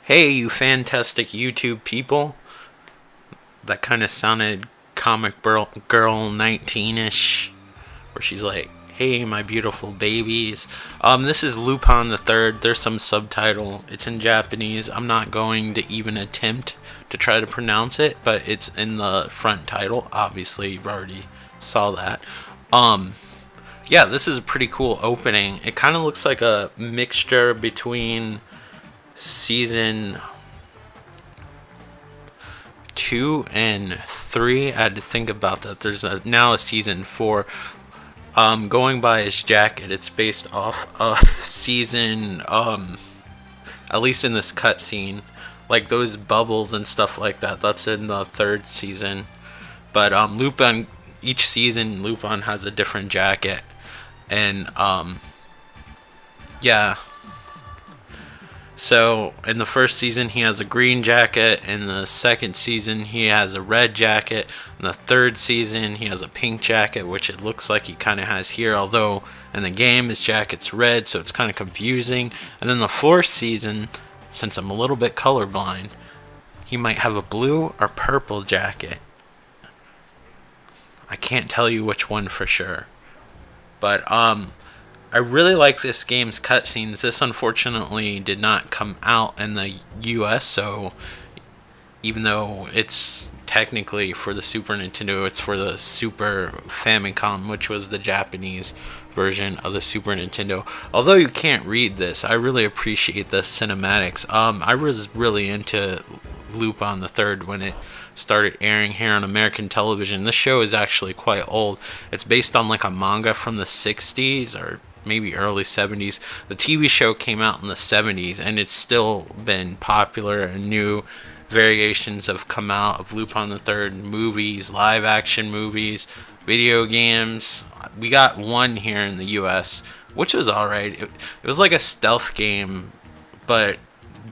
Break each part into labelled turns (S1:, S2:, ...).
S1: Hey, you fantastic YouTube people. That kind of sounded comic girl 19-ish, where she's like, "Hey, my beautiful babies." This is Lupin the Third. There's some subtitle. It's in Japanese. I'm not going to even attempt to try to pronounce it, but it's in the front title. Obviously, you've already saw that. Um, yeah, this is a pretty cool opening. It kind of looks like a mixture between season 2 and 3. I had to think about that. There's now a season 4. Going by his jacket, it's based off of season, at least in this cutscene, like those bubbles and stuff like that. That's in the third season. But Lupin, each season, Lupin has a different jacket, and yeah. So in the first season he has a green jacket, in the second season he has a red jacket, in the third season he has a pink jacket, which it looks like he kind of has here, although in the game his jacket's red, so it's kind of confusing. And then the fourth season, since I'm a little bit colorblind, he might have a blue or purple jacket. I can't tell you which one for sure. But I really like this game's cutscenes. This unfortunately did not come out in the US, so even though it's technically for the Super Nintendo, it's for the Super Famicom, which was the Japanese version of the Super Nintendo. Although you can't read this, I really appreciate the cinematics. I was really into Lupin the Third when it started airing here on American television. This show is actually quite old. It's based on like a manga from the 60s or maybe early 70s. The TV show came out in the 70s, and it's still been popular, and new variations have come out of Lupin the Third, movies, live action movies, video games. We got one here in the US, which was alright. It was like a stealth game, but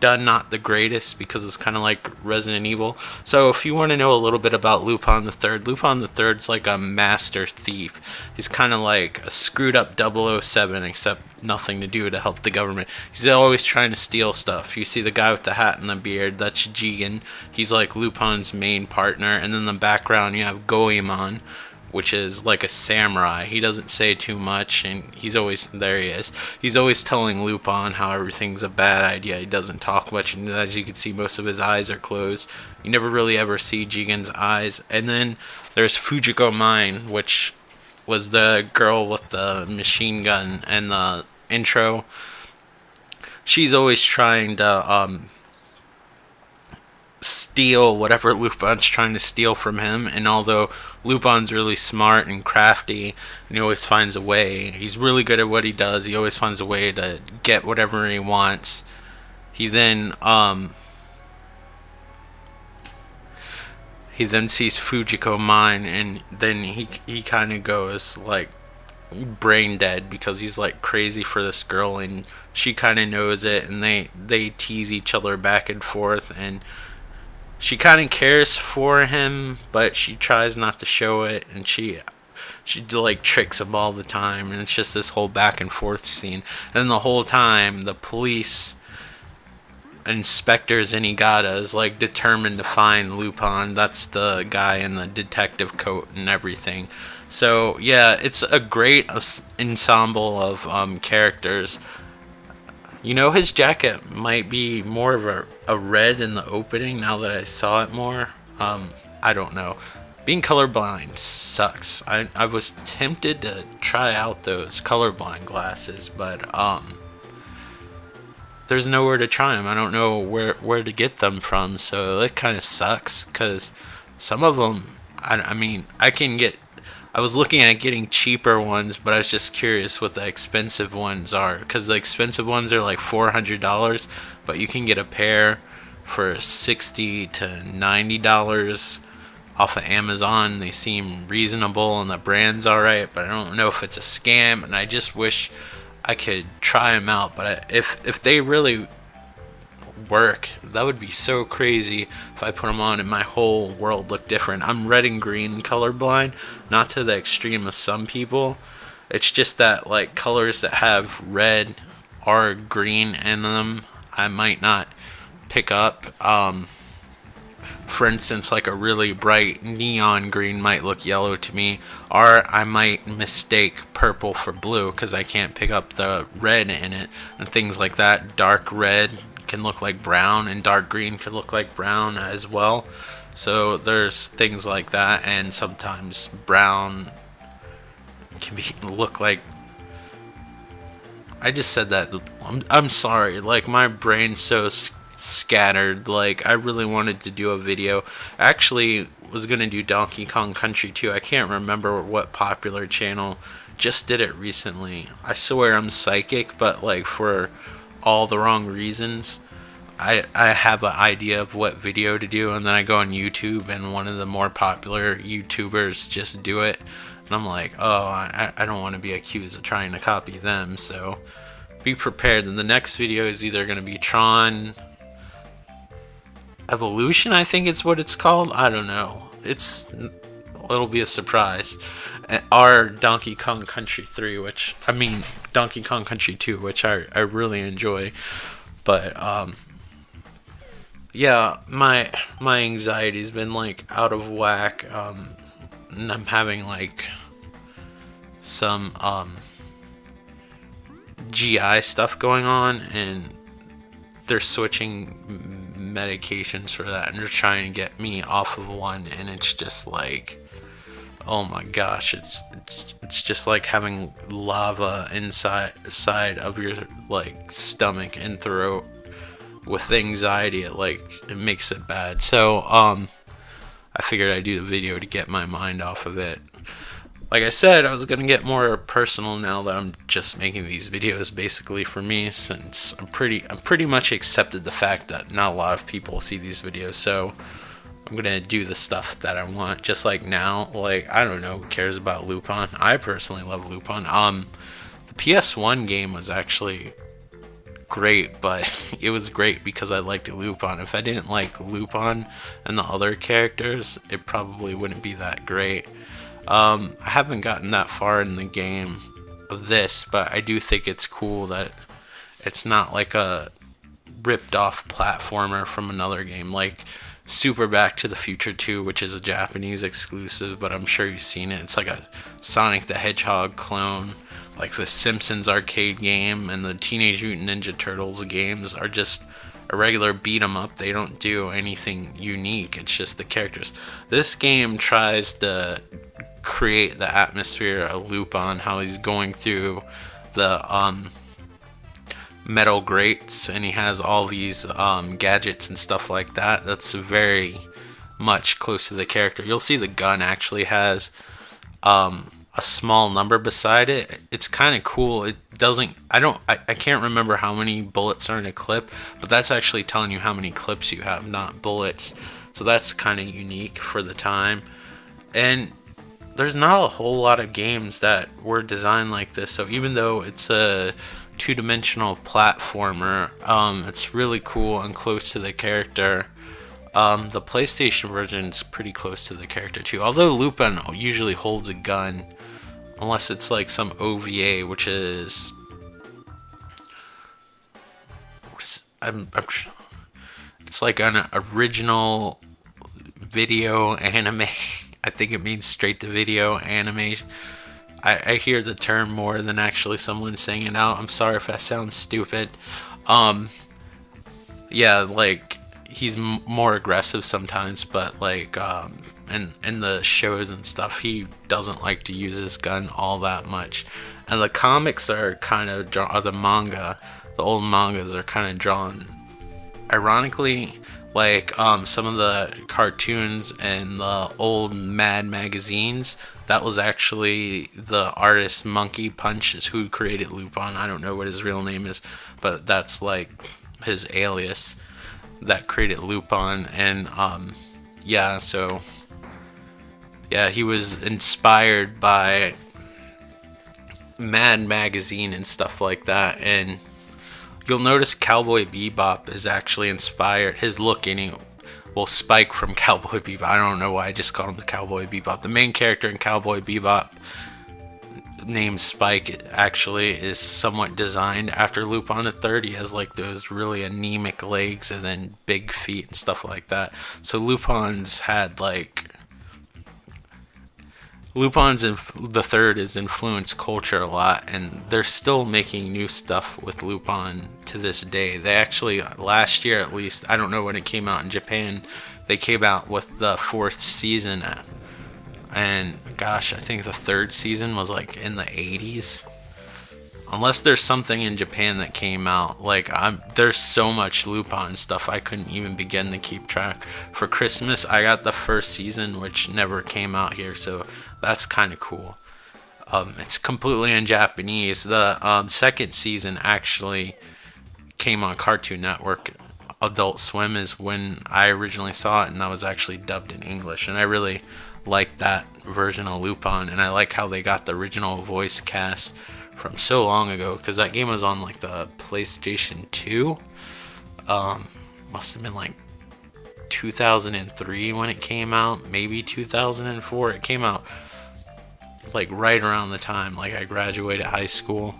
S1: done not the greatest, because it's kind of like Resident Evil. So if you want to know a little bit about Lupin the Third, Lupin the Third's like a master thief. He's kind of like a screwed up 007, except nothing to do to help the government. He's always trying to steal stuff. You see the guy with the hat and the beard, that's Jigen. He's like Lupin's main partner. And then in the background you have Goemon, which is like a samurai. He doesn't say too much, and he's always, there he is. He's always telling Lupin how everything's a bad idea. He doesn't talk much, and as you can see, most of his eyes are closed. You never really ever see Jigen's eyes. And then there's Fujiko Mine, which was the girl with the machine gun and the intro. She's always trying to steal whatever Lupin's trying to steal from him, and although Lupin's really smart and crafty and he always finds a way, he's really good at what he does, he always finds a way to get whatever he wants. He then sees Fujiko Mine, and then he kind of goes like brain dead, because he's like crazy for this girl, and she kind of knows it, and they tease each other back and forth, and she kind of cares for him, but she tries not to show it, and she like tricks him all the time, and it's just this whole back and forth scene. And the whole time the police inspector Zenigata is like determined to find Lupin. That's the guy in the detective coat and everything. So yeah, it's a great ensemble of characters. You know, his jacket might be more of a red in the opening now that I saw it more. I don't know. Being colorblind sucks. I was tempted to try out those colorblind glasses, but there's nowhere to try them. I don't know where to get them from, so it kind of sucks, because some of them, I mean, I was looking at getting cheaper ones, but I was just curious what the expensive ones are, because the expensive ones are like $400, but you can get a pair for $60 to $90 off of Amazon. They seem reasonable, and the brand's alright, but I don't know if it's a scam, and I just wish I could try them out. But if they really work, that would be so crazy if I put them on and my whole world looked different. I'm red and green colorblind, not to the extreme of some people. It's just that like colors that have red or green in them, I might not pick up. For instance, like a really bright neon green might look yellow to me, or I might mistake purple for blue because I can't pick up the red in it, and things like that. Dark red can look like brown, and dark green can look like brown as well. So there's things like that, and sometimes brown can look like. I just said that. I'm sorry. Like, my brain's so scattered. Like, I really wanted to do a video. I actually was gonna do Donkey Kong Country 2. I can't remember what popular channel just did it recently. I swear I'm psychic, but like for all the wrong reasons. I have an idea of what video to do, and then I go on YouTube and one of the more popular YouTubers just do it, and I'm like, oh, I don't want to be accused of trying to copy them. So be prepared. And the next video is either going to be Tron Evolution, I think it's what it's called. I don't know. It'll be a surprise. Or Donkey Kong Country 3, which Donkey Kong Country 2, which I really enjoy. But yeah, my anxiety's been like out of whack. And I'm having like some GI stuff going on, and they're switching medications for that, and they're trying to get me off of one, and it's just like, oh my gosh, it's just like having lava inside of your like stomach and throat. With anxiety, it makes it bad. So I figured I'd do the video to get my mind off of it. Like I said, I was gonna get more personal now that I'm just making these videos basically for me, since I'm pretty much accepted the fact that not a lot of people see these videos. So I'm gonna do the stuff that I want. Just like now, like, I don't know who cares about Lupin. I personally love Lupin. The PS1 game was actually great, but it was great because I liked Lupin. If I didn't like Lupin and the other characters, it probably wouldn't be that great. I haven't gotten that far in the game of this, but I do think it's cool that it's not like a ripped off platformer from another game like Super Back to the Future 2, which is a Japanese exclusive, but I'm sure you've seen it. It's like a Sonic the Hedgehog clone. Like the Simpsons arcade game and the Teenage Mutant Ninja Turtles games are just a regular beat 'em up. They don't do anything unique. It's just the characters. This game tries to create the atmosphere of Lupin, how he's going through the metal grates, and he has all these gadgets and stuff like that. That's very much close to the character. You'll see the gun actually has a small number beside it. It's kind of cool. It doesn't, I can't remember how many bullets are in a clip, but that's actually telling you how many clips you have, not bullets. So that's kind of unique for the time. And there's not a whole lot of games that were designed like this. So even though it's a two-dimensional platformer, it's really cool and close to the character. The PlayStation version is pretty close to the character too. Although Lupin usually holds a gun, unless it's like some OVA, which is it's like an original video anime. I think it means straight to video anime. I hear the term more than actually someone saying it out. I'm sorry if I sound stupid. Yeah, like, he's more aggressive sometimes, but like in the shows and stuff, he doesn't like to use his gun all that much. And the comics are kind of the manga, the old mangas are kind of drawn ironically. Like some of the cartoons and the old Mad magazines, that was actually the artist Monkey Punch is who created Lupin. I don't know what his real name is, but that's like his alias that created Lupin. And yeah, so yeah, he was inspired by Mad magazine and stuff like that. And you'll notice Cowboy Bebop is actually inspired, his look will Spike from Cowboy Bebop. I don't know why I just called him the Cowboy Bebop. The main character in Cowboy Bebop, named Spike actually is somewhat designed after Lupin the Third. He has like those really anemic legs and then big feet and stuff like that. So Lupin's the Third has influenced culture a lot, and they're still making new stuff with Lupin to this day. They actually, last year at least, I don't know when it came out in Japan, they came out with the fourth season, and gosh, I think the third season was like in the 80s. Unless there's something in Japan that came out, like there's so much Lupin stuff I couldn't even begin to keep track. For Christmas, I got the first season, which never came out here, so that's kind of cool. It's completely in Japanese. The second season actually came on Cartoon Network. Adult Swim is when I originally saw it, and that was actually dubbed in English, and I really like that version of Lupin, and I like how they got the original voice cast from so long ago, because that game was on like the PlayStation 2. Must have been like 2003 when it came out, maybe 2004. It came out like right around the time like I graduated high school.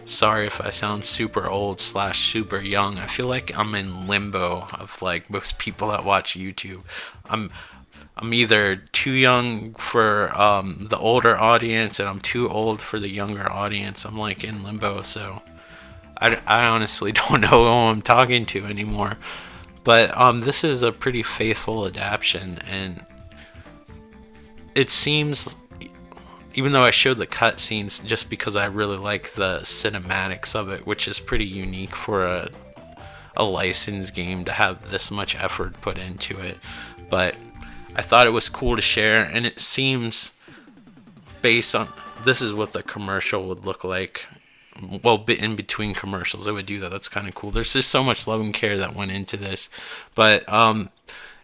S1: Sorry if I sound super old / super young. I feel like I'm in limbo of like most people that watch YouTube. I'm either too young for the older audience, and I'm too old for the younger audience. I'm like in limbo, so I honestly don't know who I'm talking to anymore. But this is a pretty faithful adaptation, and it seems, even though I showed the cutscenes just because I really like the cinematics of it, which is pretty unique for a licensed game to have this much effort put into it, but I thought it was cool to share, and it seems based on, this is what the commercial would look like. Well, in between commercials, it would do that. That's kind of cool. There's just so much love and care that went into this, but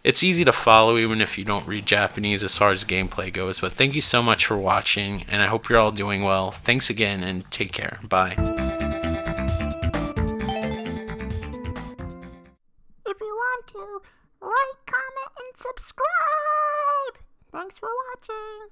S1: it's easy to follow even if you don't read Japanese as far as gameplay goes. But thank you so much for watching, and I hope you're all doing well. Thanks again, and take care. Bye.
S2: If you want to, like, comment, and subscribe. Thanks for watching.